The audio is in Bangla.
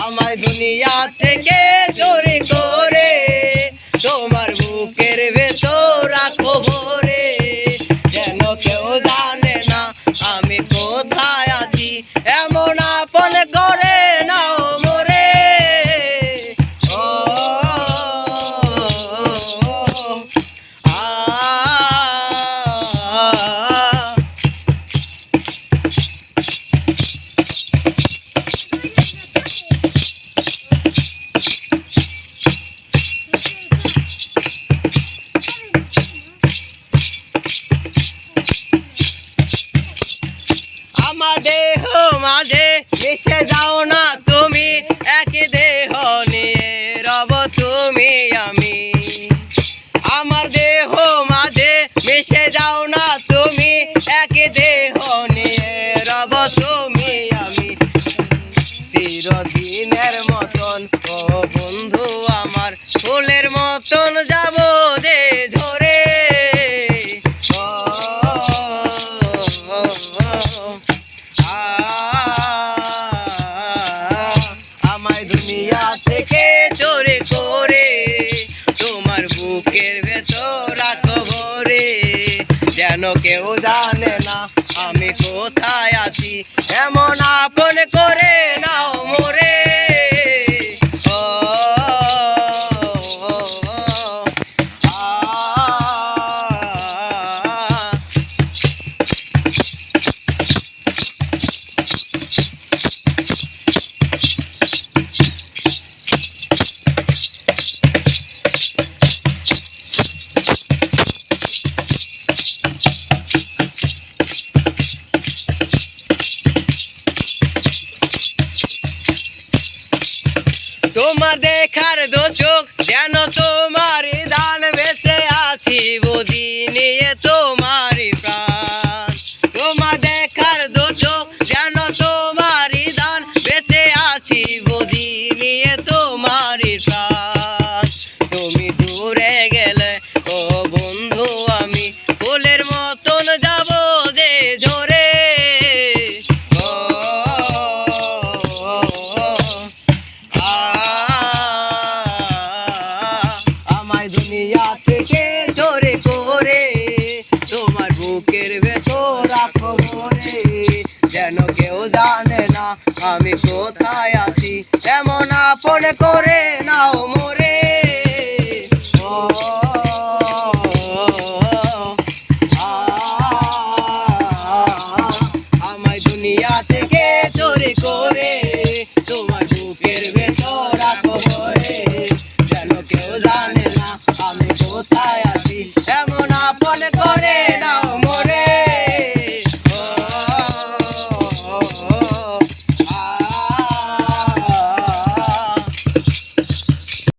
আমায় দুনিয়া থেকে চুরি করে তোমার বুকের ভেতর রাখো ভরে, যেন কেউ জানে না আমি কোথায় আছি, এমন আপন করে নাও মোরে। ও আমার দেহ মাঝে মিশে যাও না তুমি, এক দেহ নিয়ে রব তুমি আমি। আমার দেহ মাঝে মিশে যাও না তুমি, এক দেহ নিয়ে রব তুমি আমি। চিরদিনের মতন ও বন্ধু আমার, ফুলের মতন যাব যে ধরে। আমায় দুনিয়া থেকে চোরে করে তোমার বুকের ভেতর রাখো ভরে, যেন কেউ জানে না আমি কোথায় আছি, এমন আপন করে নাও মোরে। ও তোমার দেখার দো চোখ যেন তোমারই দান, বেঁচে আছি বুঝি নিয়ে তোমারই প্রাণ। তোমার দেখার দো চোখ যেন তোমারই দান, বেঁচে আছি বুঝি নিয়ে তোমারই প্রাণ। তুমি দূরে গেলে ও বন্ধু আমি ফুলের মতন যাব যে ঝরে। দুনিয়া থেকে চোরে করে তোমার বুকের ভেতর রাখো ভরে, যেন কেউ জানে না আমি কোথায় আছি, এমন আপন করে নাও।